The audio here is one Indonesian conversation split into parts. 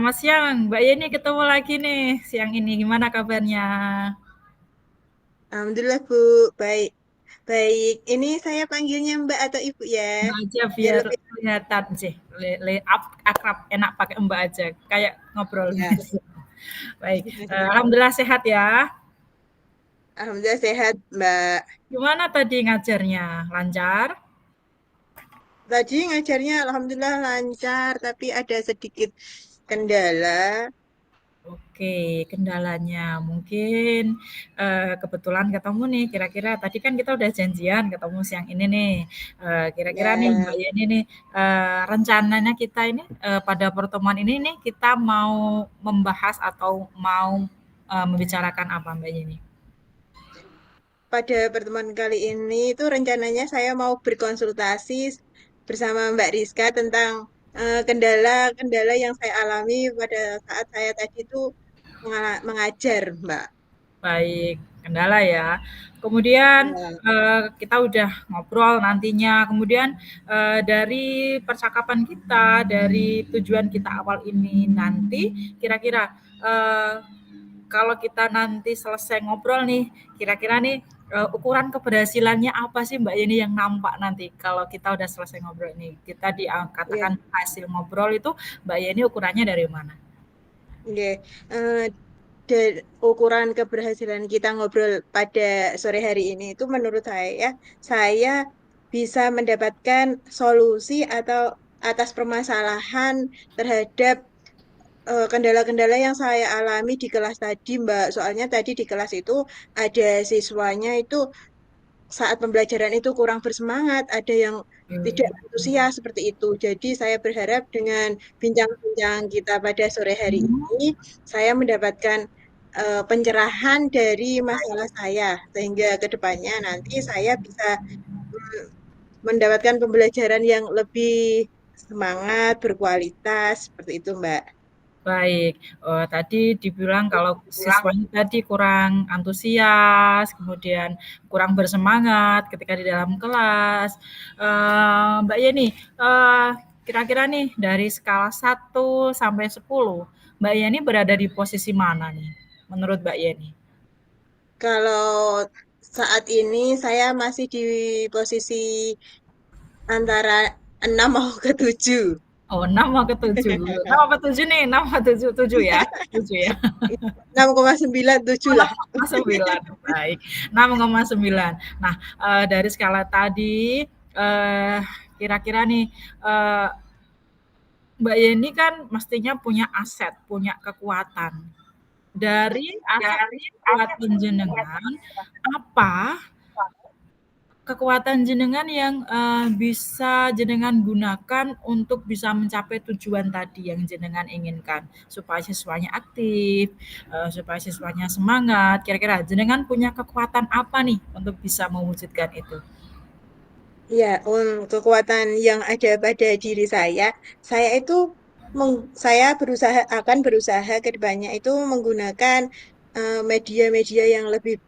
selamat siang. Mbak Yeni ketemu lagi nih siang ini. Gimana kabarnya? Alhamdulillah Bu, baik. Baik, ini saya panggilnya Mbak atau Ibu ya, Mbak aja biar biar lebih kelihatan sih. Akrab, enak pakai Mbak aja. Kayak ngobrol ya. gitu. Baik. Alhamdulillah sehat ya. Alhamdulillah sehat Mbak. Gimana tadi ngajarnya? Lancar? Tadi ngajarnya Alhamdulillah lancar, tapi ada sedikit kendala. Oke, kendalanya mungkin kebetulan ketemu nih. Kira-kira tadi kan kita udah janjian ketemu siang ini nih. Kira-kira nih Mbak Ya, Yeni nih, rencananya kita ini pada pertemuan ini nih kita mau membahas atau mau membicarakan apa Mbak Yeni? pada pertemuan kali ini itu rencananya saya mau berkonsultasi bersama Mbak Rizka tentang kendala-kendala yang saya alami pada saat saya tadi itu mengajar, Mbak. Baik, kendala ya. Kemudian Ya. kita udah ngobrol nantinya. Kemudian dari percakapan kita, dari tujuan kita awal ini nanti, kira-kira kalau kita nanti selesai ngobrol nih, kira-kira nih ukuran keberhasilannya apa sih Mbak Yeni yang nampak nanti kalau kita udah selesai ngobrol ini? Kita Ya, dikatakan hasil ngobrol itu Mbak Yeni ukurannya dari mana? oke. Eh, dan ukuran keberhasilan kita ngobrol pada sore hari ini itu menurut saya bisa mendapatkan solusi atau atas permasalahan terhadap kendala-kendala yang saya alami di kelas tadi, Mbak. Soalnya tadi di kelas itu ada siswanya itu saat pembelajaran itu kurang bersemangat, ada yang tidak antusias seperti itu. Jadi saya berharap dengan bincang-bincang kita pada sore hari ini, saya mendapatkan pencerahan dari masalah saya, sehingga ke depannya nanti saya bisa mm, mendapatkan pembelajaran yang lebih semangat, berkualitas, seperti itu, Mbak. Baik, tadi dibilang kalau siswanya tadi kurang antusias, kemudian kurang bersemangat ketika di dalam kelas. Mbak Yeni, eee, kira-kira nih dari skala 1 sampai 10, Mbak Yeni berada di posisi mana nih menurut Mbak Yeni? Kalau saat ini saya masih di posisi antara 6 mau ke 7. Oh, 6 mau ke 7. 6 apa 7 nih? 6 apa 7? 7 ya? 7 ya? 6,9 7 lah. 6,9, baik. 6,9. Nah, dari skala tadi, kira-kira nih, Mbak Yeni kan mestinya punya aset, punya kekuatan. Dari aset kekuatan jenengan, apa kekuatan jenengan yang bisa jenengan gunakan untuk bisa mencapai tujuan tadi yang jenengan inginkan, supaya siswanya aktif, supaya siswanya semangat. Kira-kira jenengan punya kekuatan apa nih untuk bisa mewujudkan itu? Ya, kekuatan yang ada pada diri saya itu saya akan berusaha ke depannya itu menggunakan media-media yang lebih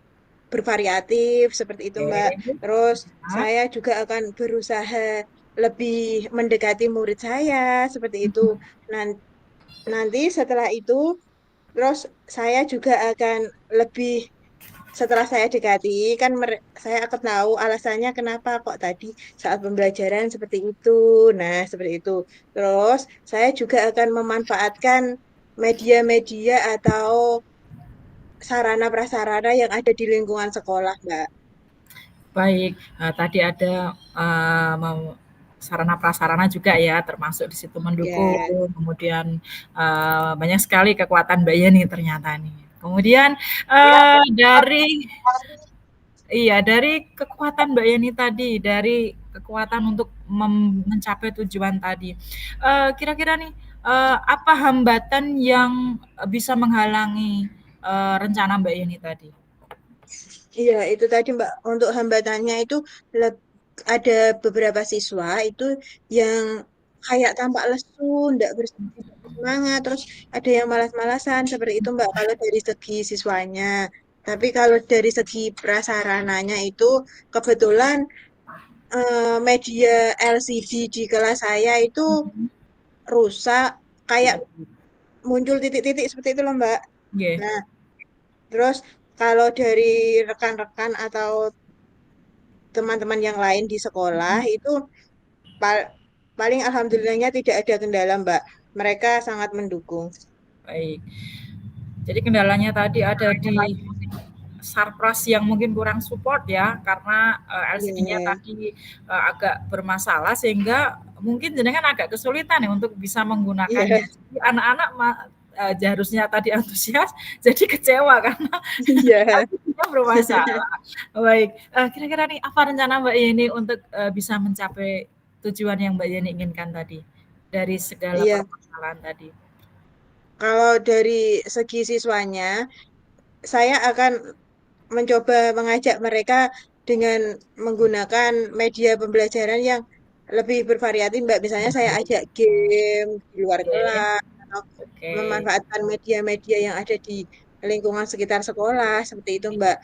bervariatif seperti itu, Mbak. Oke. Terus Ya. saya juga akan berusaha lebih mendekati murid saya seperti itu. Nan- Nanti setelah itu, terus saya juga akan lebih setelah saya dekati, kan saya akan tahu alasannya kenapa kok tadi saat pembelajaran seperti itu. Nah, seperti itu. Terus saya juga akan memanfaatkan media-media atau sarana prasarana yang ada di lingkungan sekolah, Mbak. Baik, tadi ada, sarana prasarana juga ya, termasuk di situ mendukung, Ya, kemudian, banyak sekali kekuatan Mbak Yeni ternyata nih. Kemudian, dari iya, dari kekuatan Mbak Yeni tadi, dari kekuatan untuk mencapai tujuan tadi, kira-kira nih, apa hambatan yang, bisa menghalangi, rencana Mbak Yeni tadi? iya itu tadi Mbak. Untuk hambatannya itu le- ada beberapa siswa itu yang kayak tampak lesu, tidak bersemangat, terus ada yang malas-malasan seperti itu Mbak. Kalau dari segi siswanya, tapi kalau dari segi prasarananya itu kebetulan media LCD di kelas saya itu rusak, kayak muncul titik-titik seperti itu loh Mbak. Nggih. Nah, terus kalau dari rekan-rekan atau teman-teman yang lain di sekolah Mhm. itu pal- paling alhamdulillahnya tidak ada kendala Mbak. Mereka sangat mendukung. Baik. Jadi kendalanya tadi ada di Sarpras yang mungkin kurang support ya, karena, LCD-nya Iya, tadi, agak bermasalah sehingga mungkin jenengan agak kesulitan ya untuk bisa iya, menggunakannya. Jadi anak-anak harusnya tadi antusias, jadi kecewa karena iya. LCD-nya bermasalah. Baik, kira-kira nih apa rencana Mbak Yeni untuk, bisa mencapai tujuan yang Mbak Yeni inginkan tadi, dari segala Iya, permasalahan tadi? kalau dari segi siswanya, saya akan mencoba mengajak mereka dengan menggunakan media pembelajaran yang lebih bervariatif, Mbak. Misalnya saya ajak game di luar Oke, kelas atau oke. memanfaatkan media-media yang ada di lingkungan sekitar sekolah seperti itu, Mbak.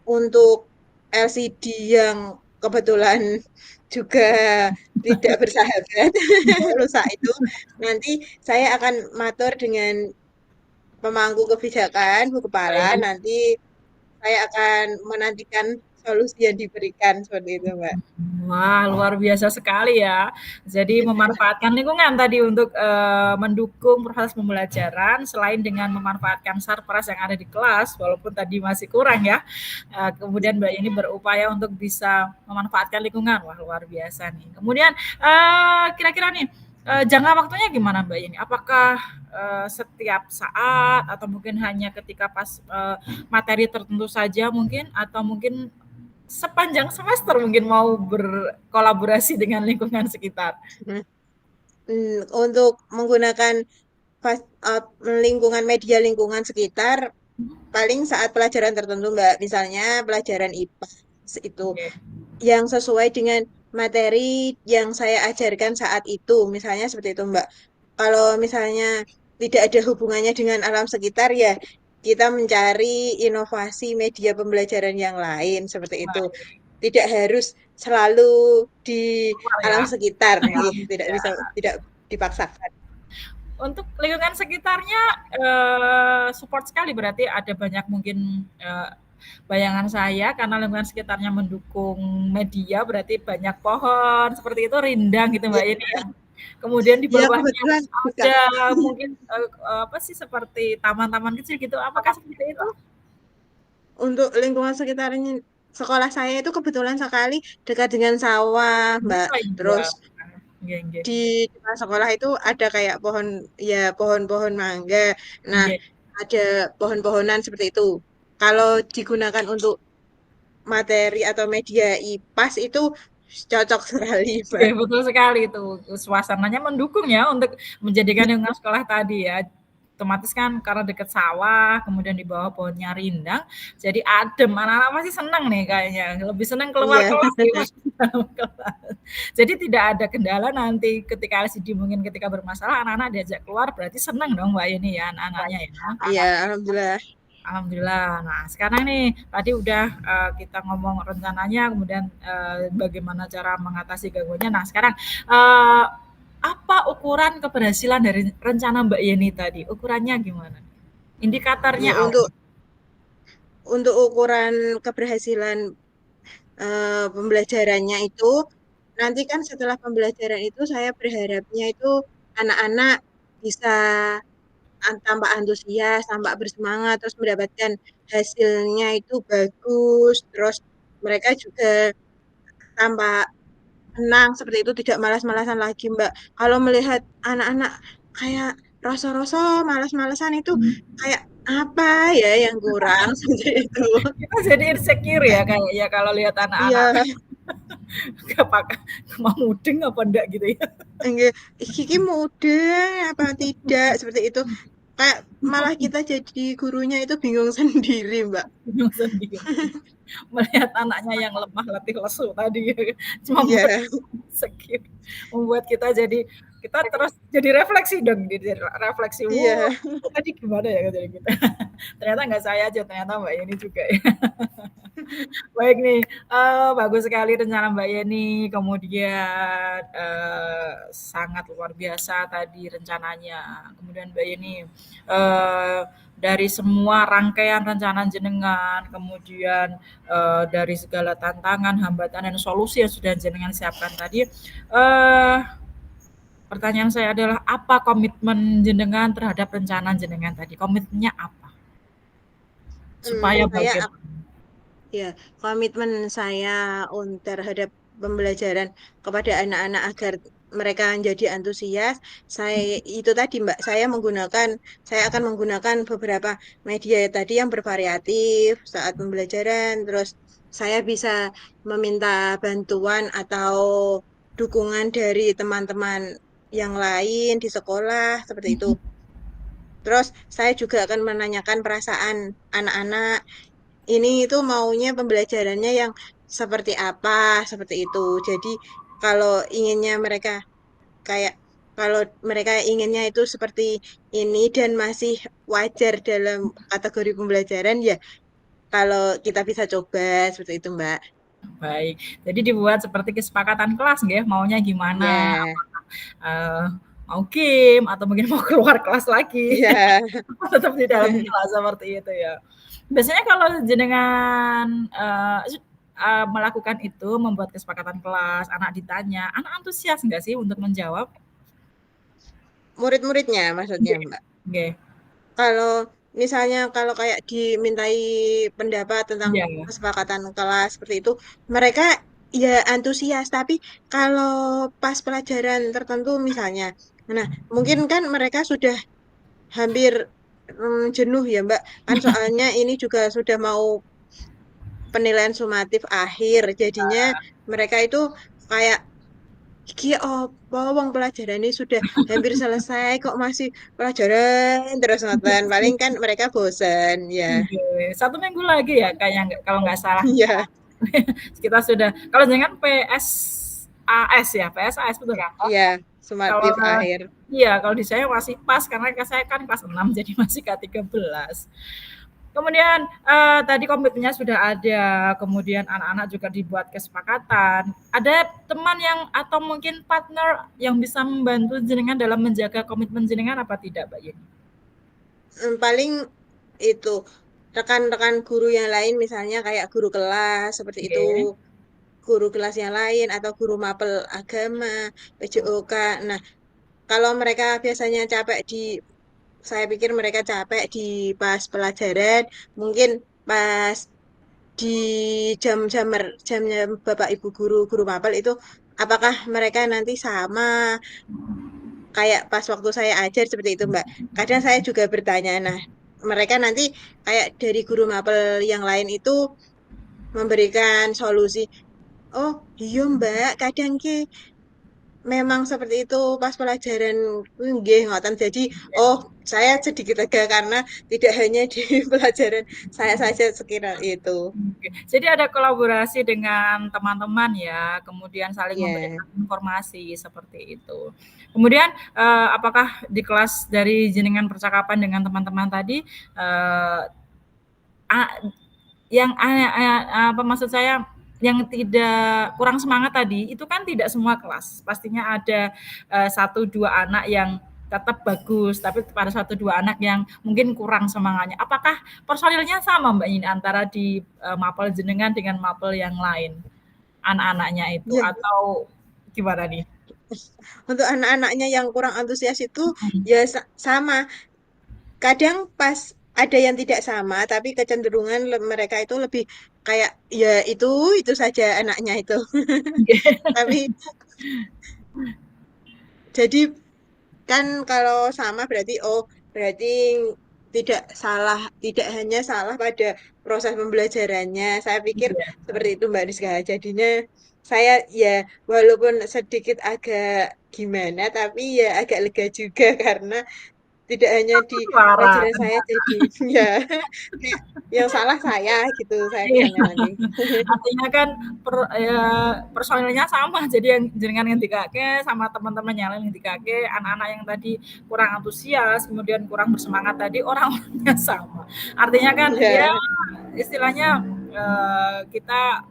Untuk LCD yang kebetulan juga tidak bersahabat, rusak itu, nanti saya akan matur dengan pemangku kebijakan, Bu Kepala, Baik. nanti saya akan menantikan solusi yang diberikan seperti itu, Mbak. Wah, luar biasa sekali ya. Jadi memanfaatkan lingkungan tadi untuk mendukung proses pembelajaran selain dengan memanfaatkan sarpras yang ada di kelas, walaupun tadi masih kurang ya. Kemudian Mbak ini berupaya untuk bisa memanfaatkan lingkungan. Wah, luar biasa nih. Kemudian kira-kira nih jangka waktunya gimana Mbak ini? Apakah setiap saat atau mungkin hanya ketika pas materi tertentu saja mungkin atau mungkin sepanjang semester mungkin mau berkolaborasi dengan lingkungan sekitar. Untuk menggunakan lingkungan media lingkungan sekitar, paling saat pelajaran tertentu, Mbak. Misalnya pelajaran IPA itu Oke, yang sesuai dengan materi yang saya ajarkan saat itu. Misalnya seperti itu, Mbak. Kalau misalnya tidak ada hubungannya dengan alam sekitar, ya kita mencari inovasi media pembelajaran yang lain seperti itu. baik. Tidak harus selalu di Keluar ya. alam sekitar, tidak Ya. bisa, tidak dipaksakan. Untuk lingkungan sekitarnya support sekali berarti ada banyak mungkin bayangan saya karena lingkungan sekitarnya mendukung media berarti banyak pohon seperti itu rindang gitu Ya, Mbak ini ya. Kemudian di ya bawahnya kebetulan dekat. ada mungkin apa sih seperti taman-taman kecil gitu. Apakah seperti itu? Untuk lingkungan sekitarnya sekolah saya itu kebetulan sekali dekat dengan sawah, Mbak. Oh, Terus iya. Nggih, nggih. di depan sekolah itu ada kayak pohon, ya pohon-pohon mangga. Nah, Nggih. ada pohon-pohonan seperti itu. Kalau digunakan untuk materi atau media IPAS itu cocok sekali, Oke, Mbak. betul sekali itu. Suasananya mendukung ya untuk menjadikan lingkungan sekolah tadi ya. Otomatis kan karena dekat sawah, kemudian di bawah pohonnya rindang, jadi adem. Anak-anak pasti senang nih kayaknya. Lebih senang keluar Iya, kelas daripada dalam kelas. Jadi tidak ada kendala nanti ketika LCD mungkin ketika bermasalah anak-anak diajak keluar berarti senang dong Mbak ini ya anak-anaknya ya. iya, alhamdulillah. Alhamdulillah. Nah, sekarang nih tadi udah kita ngomong rencananya, kemudian bagaimana cara mengatasi gangguannya. Nah, sekarang uh, apa ukuran keberhasilan dari rencana Mbak Yeni tadi? Ukurannya gimana? Ya, Indikatornya apa? untuk ukuran keberhasilan pembelajarannya itu nanti kan setelah pembelajaran itu saya berharapnya itu anak-anak bisa tampak antusias, tampak bersemangat, terus mendapatkan hasilnya itu bagus, terus mereka juga tampak tenang seperti itu, tidak malas-malasan lagi, Mbak. Kalau melihat anak-anak kayak rasa-rasa malas-malasan itu kayak apa ya yang kurang seperti itu. Kita jadi insecure ya kayak ya kalau lihat anak-anak Iya, apakah mau mudeng apa enggak gitu ya. enggak, Kiki muda apa tidak seperti itu. Kayak malah kita jadi gurunya itu bingung sendiri, Mbak. Bingung sendiri. Melihat anaknya yang lemah letih lesu tadi ya. Cuma Iya, membuat insecure, membuat kita jadi kita terus jadi refleksi dong, jadi refleksi, iya, "Wah, tadi gimana ya?" Katanya gitu. Ternyata nggak saya aja, ternyata Mbak Yeni juga ya. Baik nih, bagus sekali rencana Mbak Yeni, kemudian, sangat luar biasa tadi rencananya. Kemudian Mbak Yeni, dari semua rangkaian rencana jenengan, kemudian, dari segala tantangan, hambatan, dan solusi yang sudah jenengan siapkan tadi, pertanyaan saya adalah apa komitmen jenengan terhadap rencana jenengan tadi? Komitmennya apa? Supaya Saya bagaimana? ya, komitmen saya terhadap pembelajaran kepada anak-anak agar mereka menjadi antusias, itu tadi Mbak, saya akan menggunakan beberapa media tadi yang bervariatif saat pembelajaran, terus saya bisa meminta bantuan atau dukungan dari teman-teman yang lain di sekolah, seperti itu. Terus saya juga akan menanyakan perasaan anak-anak ini itu maunya pembelajarannya yang seperti apa, seperti itu. Jadi kalau inginnya mereka kayak kalau mereka inginnya itu seperti ini dan masih wajar dalam kategori pembelajaran ya kalau kita bisa coba seperti itu, Mbak. Baik, jadi dibuat seperti kesepakatan kelas nggih, maunya gimana, Ya, apakah, eee, mau game atau mungkin mau keluar kelas lagi, ya. tetap di dalam kelas seperti itu ya. Biasanya kalau jenengan, melakukan itu, membuat kesepakatan kelas, anak ditanya, anak antusias nggak sih untuk menjawab? Murid-muridnya maksudnya, Nggih Mbak. nggih, Kalau misalnya kalau kayak dimintai pendapat tentang iya, kesepakatan kelas seperti itu, mereka ya antusias. Tapi kalau pas pelajaran tertentu misalnya, nah mungkin kan mereka sudah hampir jenuh ya Mbak. Kan soalnya ini juga sudah mau penilaian sumatif akhir. Jadinya mereka itu kayak iki apa wong pelajaran ini sudah hampir selesai kok masih pelajaran terus ngoten. Paling kan mereka bosen ya. nggih, 1 minggu lagi ya kayaknya kalau nggak salah. Iya, Kita sudah kalau jangan PSAS ya, PSAS betul kan? iya, Kalau sumatif akhir. iya, kalau di saya masih pas karena saya kan kelas 6 jadi masih K13. Kemudian, tadi komitmennya sudah ada, kemudian anak-anak juga dibuat kesepakatan. Ada teman yang atau mungkin partner yang bisa membantu jenengan dalam menjaga komitmen jenengan apa tidak, Mbak Yeni? Paling itu rekan-rekan guru yang lain misalnya kayak guru kelas seperti itu, Oke. guru kelas yang lain atau guru mapel agama, PJOK. Nah, kalau mereka biasanya capek saya pikir mereka capek di pas pelajaran, mungkin pas di jam-jam Bapak Ibu guru mapel itu apakah mereka nanti sama kayak pas waktu saya ajar seperti itu Mbak. Kadang saya juga bertanya, nah mereka nanti kayak dari guru mapel yang lain itu memberikan solusi. Oh iya Mbak, kadang ki memang seperti itu pas pelajaran nggih ngoten. Jadi, oh, saya sedikit lega karena tidak hanya di pelajaran saya saja sekira itu. Oke. Jadi ada kolaborasi dengan teman-teman ya, kemudian saling Ya, memberikan informasi seperti itu. Kemudian, apakah di kelas dari jenengan percakapan dengan teman-teman tadi, a yang apa maksud saya, yang tidak kurang semangat tadi, itu kan tidak semua kelas. Pastinya ada, 1, 2 anak yang tetap bagus, tapi pada 1, 2 anak yang mungkin kurang semangatnya. Apakah personilnya sama Mbak ini antara di, mapel jenengan dengan mapel yang lain, anak-anaknya itu ya. atau gimana nih? Untuk anak-anaknya yang kurang antusias itu Mhm. ya sama. Kadang pas ada yang tidak sama, tapi kecenderungan mereka itu lebih kayak ya itu saja anaknya itu. Tapi jadi kan kalau sama berarti oh berarti tidak hanya salah pada proses pembelajarannya. Saya pikir Iya. seperti itu Mbak Rizka. Jadinya saya ya walaupun sedikit agak gimana tapi ya agak lega juga karena tidak hanya di Satu suara pelajaran saya ternyata. jadi ya kayak yang salah saya gitu saya Iya. bilangnya nanti. Artinya kan personilnya sama, jadi yang jenengan ngendikake sama teman-teman yang lain ngendikake, anak-anak yang tadi kurang antusias, kemudian kurang bersemangat tadi, orang-orangnya sama. Artinya kan ya Ya, istilahnya kita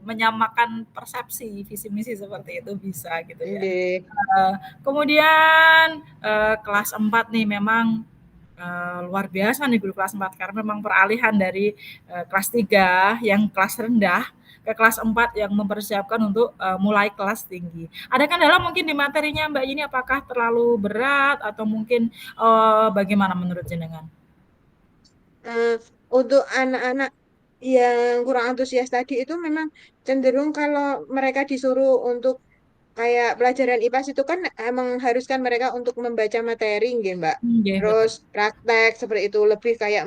menyamakan persepsi visi misi seperti itu bisa gitu ya. Nggih. Kemudian kelas 4 nih memang luar biasa nih guru kelas 4 karena memang peralihan dari kelas 3 yang kelas rendah ke kelas 4 yang mempersiapkan untuk mulai kelas tinggi. Ada kendala mungkin di materinya Mbak ini apakah terlalu berat atau mungkin bagaimana menurut jenengan? Untuk anak-anak yang kurang antusias tadi itu memang cenderung kalau mereka disuruh untuk kayak pelajaran IPAS itu kan mengharuskan mereka untuk membaca materi, nggih, Mbak. Nggih, Terus betul. praktek seperti itu lebih kayak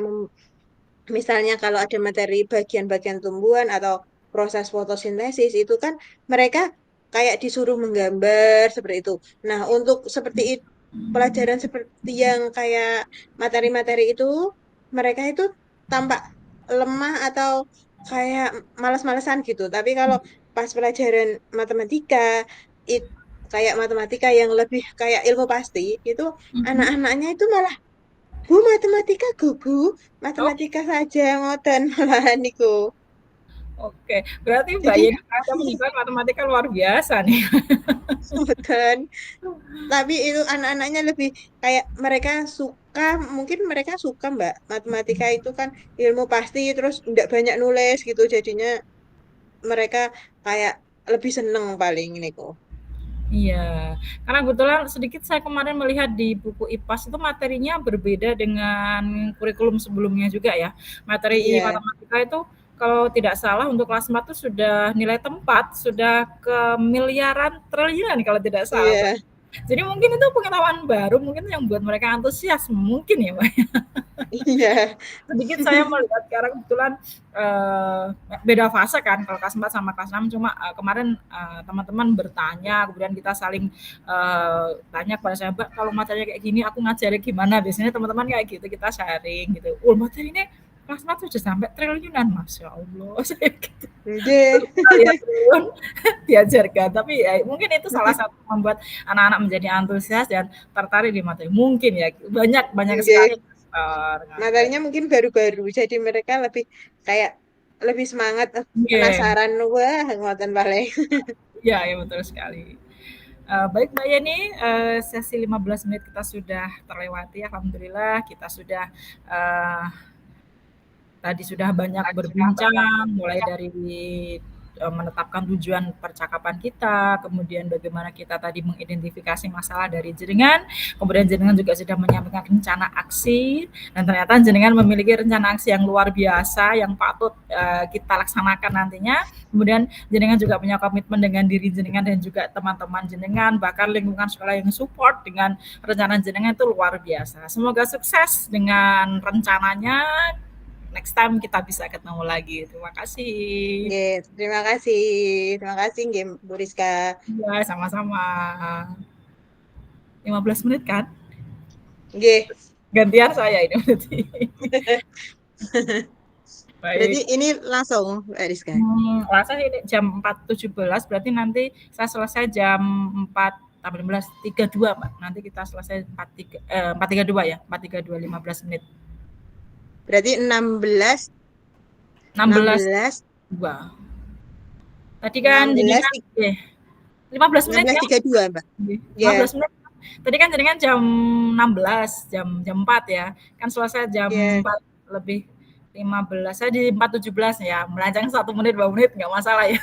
misalnya kalau ada materi bagian-bagian tumbuhan atau proses fotosintesis itu kan mereka kayak disuruh menggambar seperti itu. Nah, untuk seperti itu pelajaran seperti yang kayak materi-materi itu mereka itu tampak lemah atau kayak malas-malesan gitu. Tapi kalau pas pelajaran matematika itu kayak matematika yang lebih kayak ilmu pasti itu Mhm. anak-anaknya itu malah Bu, matematika go, Bu. Oh, Matematika saja ngoten malahan niku. oke. Berarti Mbak Jadi Yeni ternyata menyukai matematika luar biasa nih. ngoten. Tapi itu anak-anaknya lebih kayak mereka suka, mungkin mereka suka Mbak. Matematika itu kan ilmu pasti terus ndak banyak nulis gitu. Jadinya mereka kayak lebih seneng paling niku. Iya, karena kebetulan sedikit saya kemarin melihat di buku IPAS itu materinya berbeda dengan kurikulum sebelumnya juga ya. Materi Iya, matematika itu kalau tidak salah untuk kelas 4 itu sudah nilai tempat, sudah ke miliaran triliunan kalau tidak salah. iya, Jadi mungkin itu pengetahuan baru, mungkin yang buat mereka antusias, mungkin ya Mbak. iya, Sedikit saya melihat sekarang kebetulan beda fase kan kalau kelas 4 sama kelas 6 cuma kemarin teman-teman bertanya kemudian kita saling tanya kepada saya Mbak kalau materinya kayak gini aku ngajarnya gimana biasanya teman-teman kayak gitu kita sharing gitu materi ini kelas 4 sudah sampai triliunan Masya Allah saya gitu nggih. belum pernah lihat triliun diajarkan tapi ya, mungkin itu salah satu membuat anak-anak menjadi antusias dan tertarik di materi mungkin ya banyak banyak sekali Nggih. kayak Materinya mungkin baru-baru, jadi mereka lebih kayak lebih semangat, yeah. penasaran, wah ngoten paling. Iya, ya betul sekali. Baik Mbak Yeni, sesi 15 menit kita sudah terlewati, alhamdulillah kita sudah tadi sudah banyak berbincang, mulai dari menetapkan tujuan percakapan kita, kemudian bagaimana kita tadi mengidentifikasi masalah dari jenengan, kemudian jenengan juga sudah menyampaikan rencana aksi, dan ternyata jenengan memiliki rencana aksi yang luar biasa, yang patut kita laksanakan nantinya. Kemudian jenengan juga punya komitmen dengan diri jenengan dan juga teman-teman jenengan, bahkan lingkungan sekolah yang support dengan rencana jenengan itu luar biasa. Semoga sukses dengan rencananya. Next time kita bisa ketemu lagi. Terima kasih. Nggih, terima kasih. Terima kasih nggih, Bu Rizka. Iya, sama-sama. 15 menit kan? Nggih. Gantian saya ini berarti. Berarti Baik. ini langsung, Mbak Rizka. Rasa ini jam 4.17 berarti nanti saya selesai jam 4.15.32 Mbak. Nanti kita selesai 4.32 ya. 4.32 15 menit. Berarti 16, 16 16, 2. Tadi kan 16, jenengan 15 menit ya. 16.32, Mbak. Ya, 15 menit. Tadi kan jaringan jam 16, jam 4 ya. Kan selesai jam ya, 4 lebih 15. Saya di 4.17 ya. Melenceng 1 menit, 2 menit nggak masalah ya.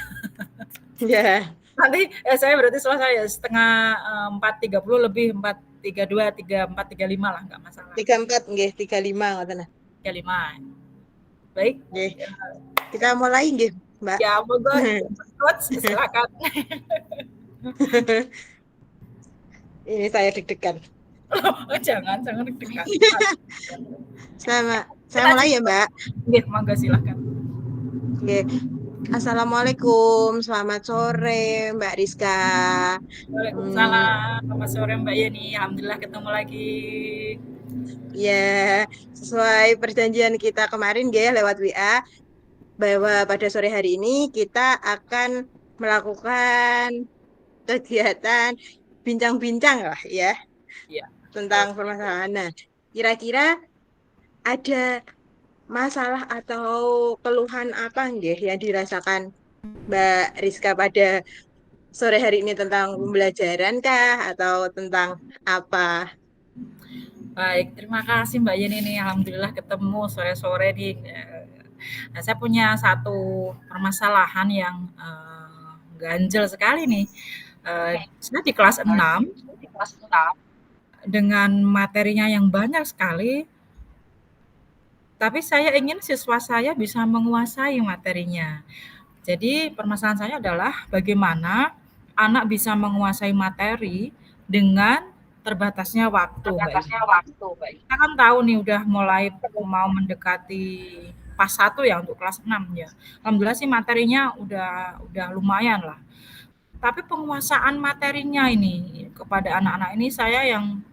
ya. Nanti saya berarti selesai ya setengah 4.30 lebih 4.32, 34, 35 lah nggak masalah. 34 nggih, 35 ngoten nah. 35. Baik. Nggih. Kita mulai nggih, Mbak. Ya, monggo coach silakan. Ini saya deg-degan. Jangan deg-degan. Saya Kita mulai ya, Mbak. nggih, monggo silakan. Oke. Assalamualaikum, selamat sore Mbak Rizka. Hmm, Waalaikumsalam. Selamat sore Mbak Yeni. Alhamdulillah ketemu lagi. ya, sesuai perjanjian kita kemarin ya lewat WA, bahwa pada sore hari ini kita akan melakukan kegiatan bincang-bincang lah ya Iya. tentang permasalahan. Nah, kira-kira ada masalah atau keluhan apa nggih yang dirasakan Mbak Rizka pada sore hari ini tentang pembelajaran kah atau tentang apa? Baik, terima kasih Mbak Yeni nih. Alhamdulillah ketemu sore-sore nih. Nah, saya punya satu permasalahan yang ganjel sekali nih. Saya di kelas 6 dengan materinya yang banyak sekali, tapi saya ingin siswa saya bisa menguasai materinya. Jadi permasalahan saya adalah bagaimana anak bisa menguasai materi dengan terbatasnya waktu, Mbak Yeni. Kita kan tahu nih udah mulai mau mendekati pas satu ya untuk kelas 6 ya. Alhamdulillah sih materinya udah lumayan lah. Tapi penguasaan materinya ini kepada anak-anak ini saya yang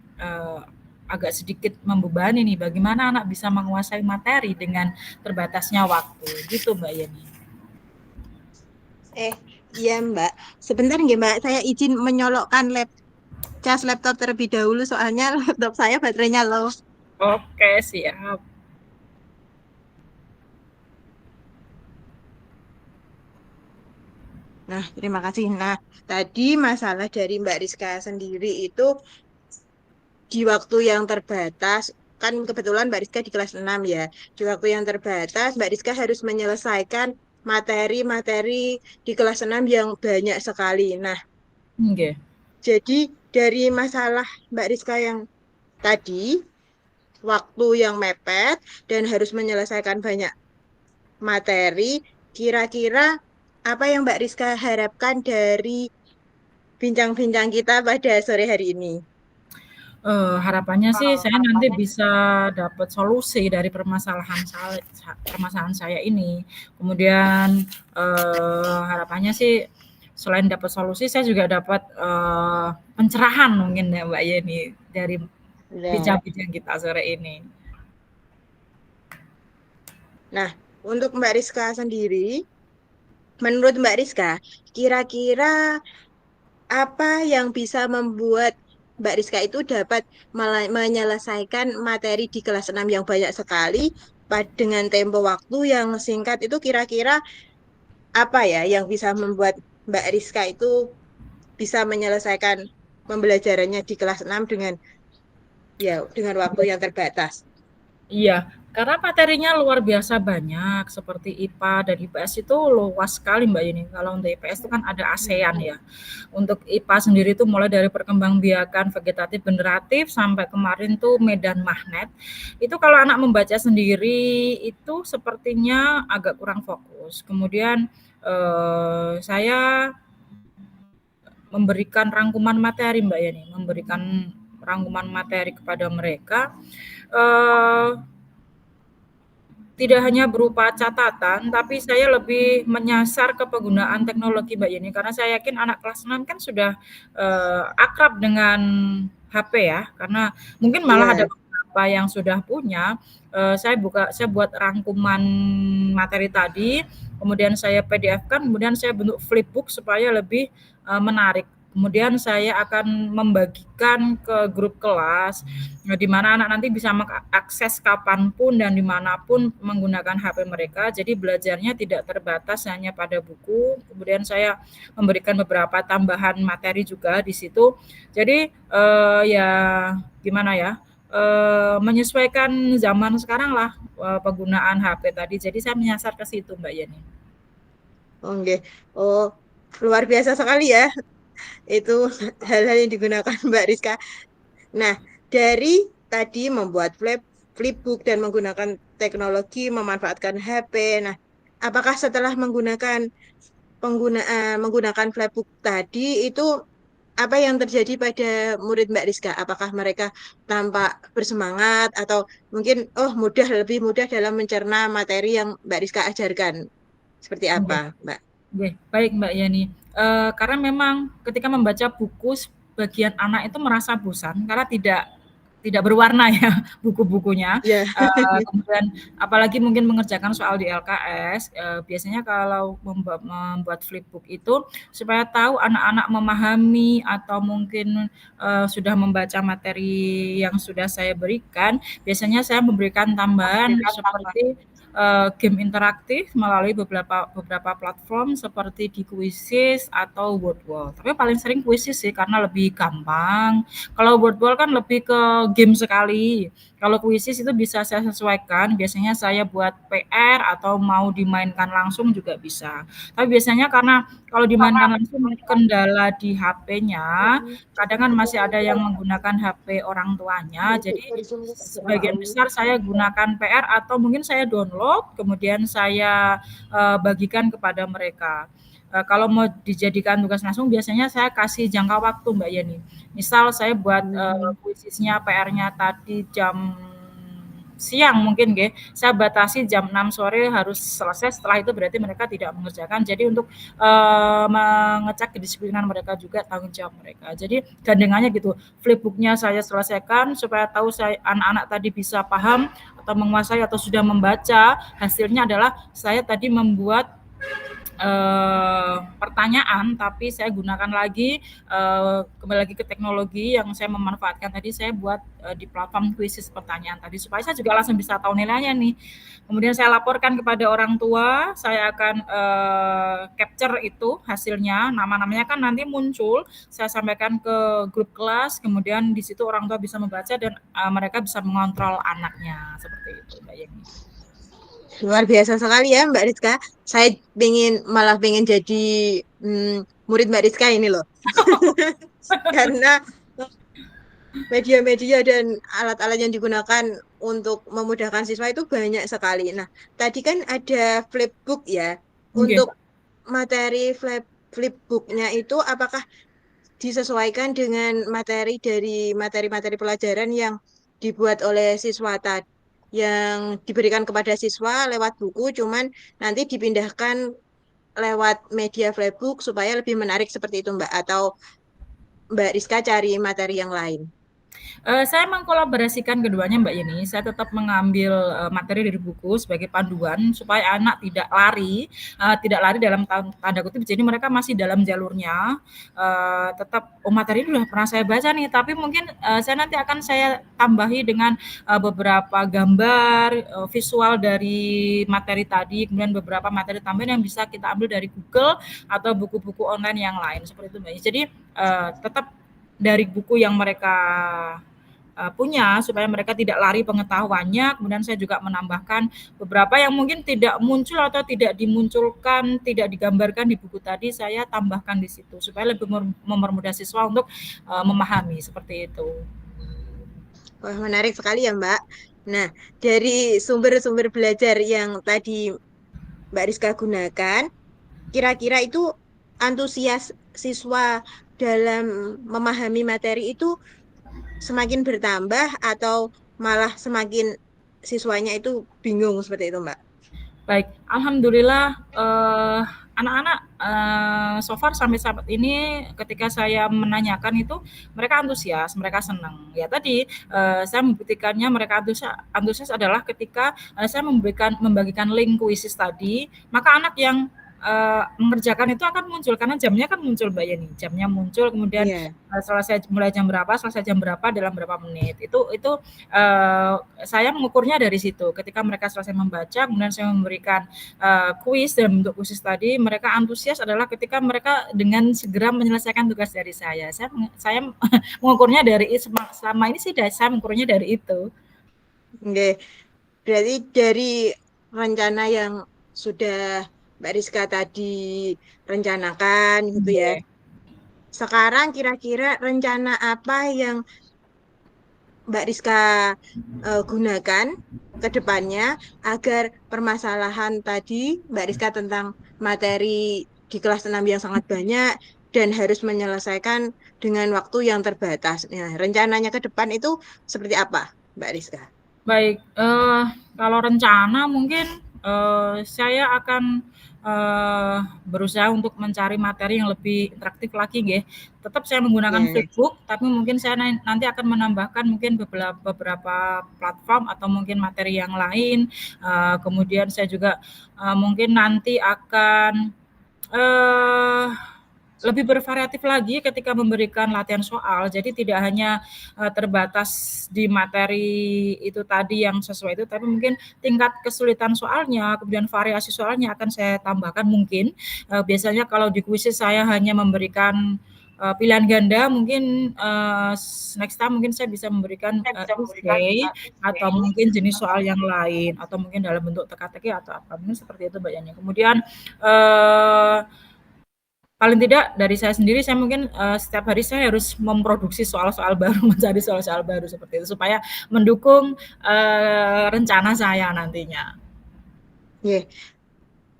agak sedikit membebani nih. Bagaimana anak bisa menguasai materi dengan terbatasnya waktu, gitu Mbak Yeni. Eh, iya Mbak. Sebentar nggih Mbak, saya izin menyolokkan cas laptop terlebih dahulu soalnya laptop saya baterainya low. Oke, siap. Nah, terima kasih. Nah, tadi masalah dari Mbak Rizka sendiri itu di waktu yang terbatas, kan kebetulan Mbak Rizka di kelas 6 ya. Di waktu yang terbatas, Mbak Rizka harus menyelesaikan materi-materi di kelas 6 yang banyak sekali. Nah, Nggih. jadi dari masalah Mbak Rizka yang tadi, waktu yang mepet dan harus menyelesaikan banyak materi, kira-kira apa yang Mbak Rizka harapkan dari bincang-bincang kita pada sore hari ini? Harapannya sih saya nanti bisa dapat solusi dari permasalahan saya ini. Kemudian, harapannya sih selain dapat solusi, saya juga dapat, pencerahan mungkin ya, Mbak Yeni, dari Nah, bincang-bincang kita sore ini. nah, untuk Mbak Rizka sendiri, menurut Mbak Rizka, kira-kira apa yang bisa membuat Mbak Rizka itu dapat menyelesaikan materi di kelas 6 yang banyak sekali dengan tempo waktu yang singkat itu kira-kira apa ya yang bisa membuat Mbak Rizka itu bisa menyelesaikan pembelajarannya di kelas 6 dengan waktu yang terbatas. Iya, karena materinya luar biasa banyak, seperti IPA dan IPS itu luas sekali Mbak Yeni. Kalau untuk IPS itu kan ada ASEAN ya. Untuk IPA sendiri itu mulai dari perkembangbiakan vegetatif generatif sampai kemarin tuh medan magnet. Itu kalau anak membaca sendiri itu sepertinya agak kurang fokus. Kemudian saya memberikan rangkuman materi Mbak Yeni, memberikan rangkuman materi kepada mereka. Eh, Tidak hanya berupa catatan, tapi saya lebih menyasar ke penggunaan teknologi Mbak Yeni, karena saya yakin anak kelas 6 kan sudah akrab dengan HP ya, karena mungkin malah ada Iya. beberapa yang sudah punya. Saya buat rangkuman materi tadi, kemudian saya PDF-kan, kemudian saya bentuk flipbook supaya lebih menarik. Kemudian saya akan membagikan ke grup kelas, di mana anak nanti bisa mengakses kapanpun dan dimanapun menggunakan HP mereka. Jadi belajarnya tidak terbatas hanya pada buku. Kemudian saya memberikan beberapa tambahan materi juga di situ. Jadi ya gimana ya? Menyesuaikan zaman sekarang lah penggunaan HP tadi. Jadi saya menyasar ke situ Mbak Yeni. Oke. Oh, luar biasa sekali ya. Itu hal-hal yang digunakan Mbak Rizka. Nah, dari tadi membuat flipbook dan menggunakan teknologi, memanfaatkan HP. Nah, apakah setelah menggunakan flipbook tadi itu apa yang terjadi pada murid Mbak Rizka? Apakah mereka tampak bersemangat atau mungkin lebih mudah dalam mencerna materi yang Mbak Rizka ajarkan? Seperti Oke. apa, Mbak? Oke, baik Mbak Yani. Karena memang ketika membaca buku, sebagian anak itu merasa bosan karena tidak berwarna ya buku-bukunya. Ya, Kemudian apalagi mungkin mengerjakan soal di LKS, biasanya kalau membuat flipbook itu supaya tahu anak-anak memahami atau mungkin sudah membaca materi yang sudah saya berikan, biasanya saya memberikan tambahan seperti game interaktif melalui beberapa platform seperti di Quizizz atau Wordwall. Tapi paling sering Quizizz sih karena lebih gampang. Kalau Wordwall kan lebih ke game sekali. Kalau Quizizz itu bisa saya sesuaikan, biasanya saya buat PR atau mau dimainkan langsung juga bisa. Tapi biasanya karena kalau dimainkan langsung kendala di HP-nya, kadang kan masih ada yang menggunakan HP orang tuanya, jadi sebagian besar saya gunakan PR atau mungkin saya download, kemudian saya bagikan kepada mereka. Kalau mau dijadikan tugas langsung, biasanya saya kasih jangka waktu Mbak Yeni. Misal saya buat kuisisnya PR-nya tadi jam siang mungkin nggih, saya batasi jam 6 sore harus selesai, setelah itu berarti mereka tidak mengerjakan. Jadi untuk mengecek kedisiplinan mereka juga tanggung jawab mereka. Jadi gandengannya gitu, flipbooknya saya selesaikan supaya tahu saya anak-anak tadi bisa paham atau menguasai atau sudah membaca. Hasilnya adalah saya tadi membuat pertanyaan, tapi saya gunakan lagi kembali lagi ke teknologi yang saya memanfaatkan tadi, saya buat di platform kuisis pertanyaan tadi supaya saya juga langsung bisa tahu nilainya nih. Kemudian saya laporkan kepada orang tua, saya akan capture itu hasilnya, nama-namanya kan nanti muncul, saya sampaikan ke grup kelas, kemudian di situ orang tua bisa membaca dan mereka bisa mengontrol anaknya seperti itu, Mbak Yeni. Luar biasa sekali ya Mbak Rizka. Saya malah pengen jadi murid Mbak Rizka ini loh. Karena media-media dan alat-alat yang digunakan untuk memudahkan siswa itu banyak sekali. Nah, tadi kan ada flipbook ya. Oke. Untuk materi flipbooknya itu apakah disesuaikan dengan materi dari materi-materi pelajaran yang dibuat oleh siswa tadi, yang diberikan kepada siswa lewat buku, cuman nanti dipindahkan lewat media flipbook supaya lebih menarik seperti itu Mbak, atau Mbak Rizka cari materi yang lain? Saya mengkolaborasikan keduanya Mbak Yeni, saya tetap mengambil, materi dari buku sebagai panduan supaya anak tidak lari dalam tanda kutip, jadi mereka masih dalam jalurnya, tetap, "Oh materi ini udah pernah saya baca nih," tapi mungkin, saya tambahi dengan, beberapa gambar, visual dari materi tadi, kemudian beberapa materi tambahan yang bisa kita ambil dari Google atau buku-buku online yang lain, seperti itu Mbak. Jadi, tetap dari buku yang mereka punya supaya mereka tidak lari pengetahuannya. Kemudian saya juga menambahkan beberapa yang mungkin tidak muncul atau tidak dimunculkan, tidak digambarkan di buku tadi, saya tambahkan di situ supaya lebih mempermudah siswa untuk memahami seperti itu. Wah, menarik sekali ya Mbak. Nah, dari sumber-sumber belajar yang tadi Mbak Rizka gunakan, kira-kira itu antusias siswa dalam memahami materi itu semakin bertambah atau malah semakin siswanya itu bingung seperti itu, Mbak? Baik, alhamdulillah anak-anak so far sampai saat ini ketika saya menanyakan itu mereka antusias, mereka senang. Ya tadi saya membuktikannya mereka antusias, antusias adalah ketika saya membagikan link kuisis tadi, maka anak yang mengerjakan itu akan muncul karena jamnya kan muncul Mbak Yeni, jamnya muncul kemudian Iya. selesai mulai jam berapa, selesai jam berapa dalam berapa menit. Itu saya mengukurnya dari situ. Ketika mereka selesai membaca, kemudian saya memberikan kuis dalam bentuk kuis tadi, mereka antusias adalah ketika mereka dengan segera menyelesaikan tugas dari saya. Saya mengukurnya dari selama ini sih saya mengukurnya dari itu. Oke. Berarti dari rencana yang sudah Mbak Rizka tadi rencanakan gitu ya. Oke. Sekarang kira-kira rencana apa yang Mbak Rizka gunakan ke depannya agar permasalahan tadi Mbak Rizka tentang materi di kelas 6 yang sangat banyak dan harus menyelesaikan dengan waktu yang terbatas. Nah, rencananya ke depan itu seperti apa, Mbak Rizka? Baik, kalau rencana mungkin saya akan berusaha untuk mencari materi yang lebih interaktif lagi nggih. Tetap saya menggunakan Ya. flipbook, tapi mungkin saya nanti akan menambahkan mungkin beberapa platform atau mungkin materi yang lain. Kemudian saya juga mungkin nanti akan, eee lebih bervariatif lagi ketika memberikan latihan soal. Jadi tidak hanya terbatas di materi itu tadi yang sesuai itu, tapi mungkin tingkat kesulitan soalnya, kemudian variasi soalnya akan saya tambahkan mungkin. Biasanya kalau di kuisis saya hanya memberikan pilihan ganda, mungkin next time mungkin saya bisa memberikan essay atau mungkin jenis soal yang lain atau mungkin dalam bentuk teka-teki atau apa, mungkin seperti itu Mbak Yani. Kemudian eh, paling tidak dari saya sendiri, saya mungkin setiap hari saya harus memproduksi soal-soal baru, mencari soal-soal baru seperti itu supaya mendukung rencana saya nantinya. Yeah.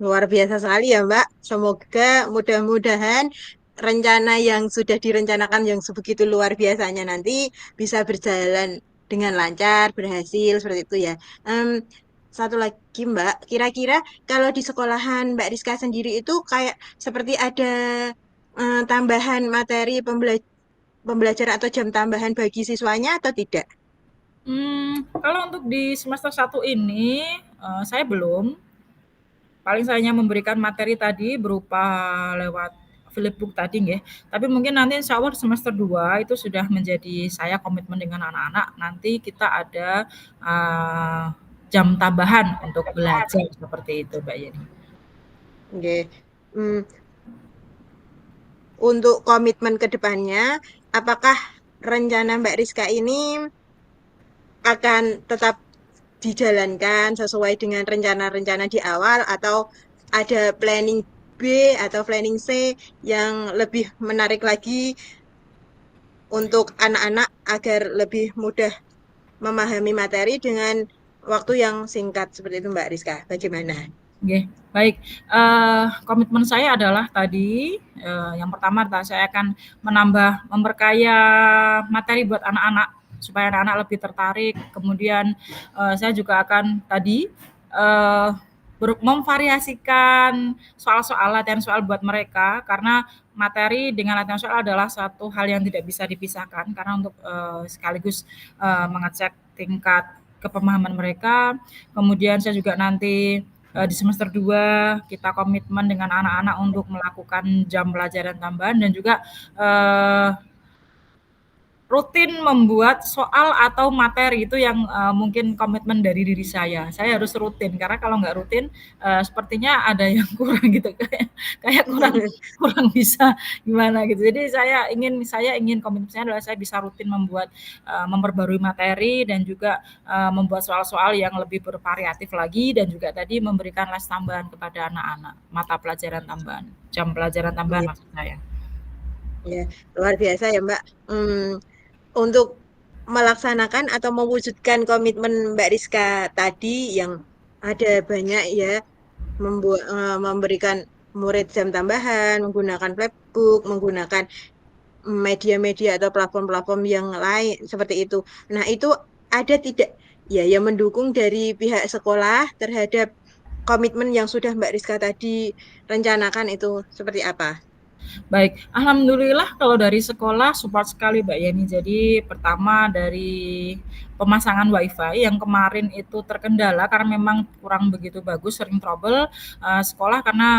Luar biasa sekali ya, Mbak. Semoga mudah-mudahan rencana yang sudah direncanakan yang sebegitu luar biasanya nanti bisa berjalan dengan lancar, berhasil seperti itu ya. Em, Satu lagi, Mbak, kira-kira kalau di sekolahan Mbak Rizka sendiri itu kayak seperti ada tambahan materi pembelajaran atau jam tambahan bagi siswanya atau tidak? Kalau untuk di semester satu ini saya belum. Paling saya hanya memberikan materi tadi berupa lewat Flipbook tadi nggih. Tapi mungkin nanti insya Allah semester 2 itu sudah menjadi saya komitmen dengan anak-anak, nanti kita ada jam tambahan untuk belajar seperti itu Mbak Yeni. Oke. Hmm, untuk komitmen ke depannya, apakah rencana Mbak Rizka ini akan tetap dijalankan sesuai dengan rencana-rencana di awal atau ada planning B atau planning C yang lebih menarik lagi untuk anak-anak agar lebih mudah memahami materi dengan waktu yang singkat seperti itu Mbak Rizka. Bagaimana? Oke, baik. Komitmen saya adalah tadi, yang pertama adalah saya akan menambah, memperkaya materi buat anak-anak, supaya anak-anak lebih tertarik. Kemudian saya juga akan tadi eh, memvariasikan soal-soal, latihan soal buat mereka, karena materi dengan latihan soal adalah satu hal yang tidak bisa dipisahkan, karena untuk sekaligus mengecek tingkat kepemahaman mereka. Kemudian saya juga nanti di semester 2 kita komitmen dengan anak-anak untuk melakukan jam pelajaran tambahan dan juga rutin membuat soal atau materi itu yang mungkin komitmen dari diri saya. Saya harus rutin karena kalau nggak rutin sepertinya ada yang kurang gitu kayak kurang kurang bisa gimana gitu. Jadi saya ingin komitmen saya adalah saya bisa rutin membuat memperbarui materi dan juga membuat soal-soal yang lebih bervariatif lagi dan juga tadi memberikan les tambahan kepada anak-anak, mata pelajaran tambahan, jam pelajaran tambahan Ya, maksud saya. ya, luar biasa ya Mbak. Untuk melaksanakan atau mewujudkan komitmen Mbak Rizka tadi yang ada banyak ya memberikan murid jam tambahan, menggunakan flipbook, menggunakan media-media atau platform-platform yang lain seperti itu. Nah, itu ada tidak ya yang mendukung dari pihak sekolah terhadap komitmen yang sudah Mbak Rizka tadi rencanakan itu seperti apa? Baik, alhamdulillah kalau dari sekolah support sekali Mbak Yeni. Jadi pertama dari pemasangan WiFi yang kemarin itu terkendala karena memang kurang begitu bagus, sering trouble sekolah karena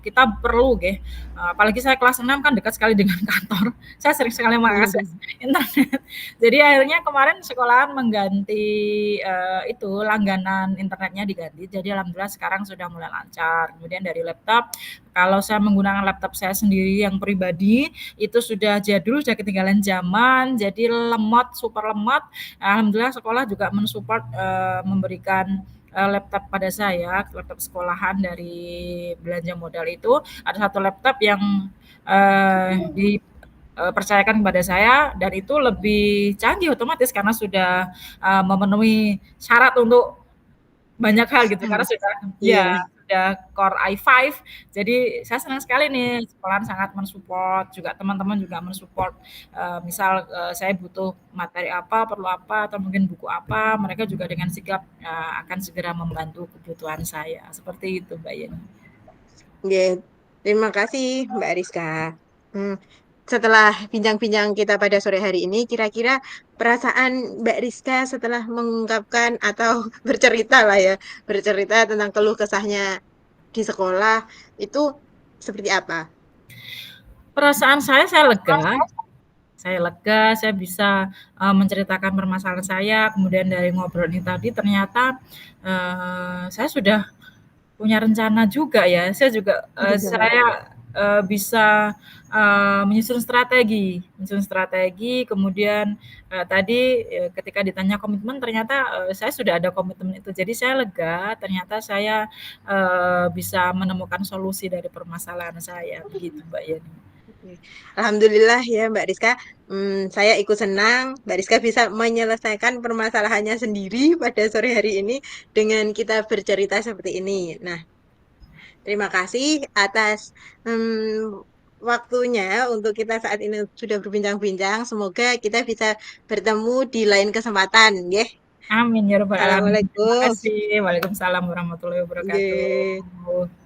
kita perlu apalagi saya kelas 6 kan dekat sekali dengan kantor. Saya sering sekali mengakses internet. Jadi akhirnya kemarin sekolahan mengganti itu langganan internetnya diganti. Jadi alhamdulillah sekarang sudah mulai lancar. Kemudian dari laptop kalau saya menggunakan laptop saya sendiri yang pribadi, itu sudah jadul, sudah ketinggalan zaman, jadi lemot, super lemot. Alhamdulillah sekolah juga mensupport memberikan laptop pada saya, laptop sekolahan dari belanja modal itu. Ada satu laptop yang dipercayakan kepada saya dan itu lebih canggih otomatis karena sudah memenuhi syarat untuk banyak hal gitu karena sudah ya Iya. sudah Core i5 jadi saya senang sekali nih sekolahan sangat mensupport juga teman-teman juga mensupport misal saya butuh materi apa perlu apa atau mungkin buku apa mereka juga dengan sigap akan segera membantu kebutuhan saya seperti itu Mbak Yeni. Oke, terima kasih Mbak Rizka. Hmm, Setelah bincang-bincang kita pada sore hari ini, kira-kira perasaan Mbak Rizka setelah mengungkapkan atau bercerita lah ya, bercerita tentang keluh kesahnya di sekolah itu seperti apa? Perasaan saya lega. Saya lega, saya bisa, menceritakan permasalahan saya, kemudian dari ngobrol ini tadi ternyata, saya sudah punya rencana juga ya. Saya juga, saya, bisa, menyusun strategi, kemudian, tadi, ketika ditanya komitmen ternyata, saya sudah ada komitmen itu. Jadi saya lega, ternyata saya, bisa menemukan solusi dari permasalahan saya, begitu Mbak Yeni. Oke. Alhamdulillah ya Mbak Rizka, saya ikut senang Mbak Rizka bisa menyelesaikan permasalahannya sendiri pada sore hari ini dengan kita bercerita seperti ini. Nah, terima kasih atas waktunya untuk kita saat ini sudah berbincang-bincang. Semoga kita bisa bertemu di lain kesempatan, ya. Amin ya rabbal alamin. Terima Assalamualaikum. kasih. Waalaikumsalam warahmatullahi Nggih. wabarakatuh.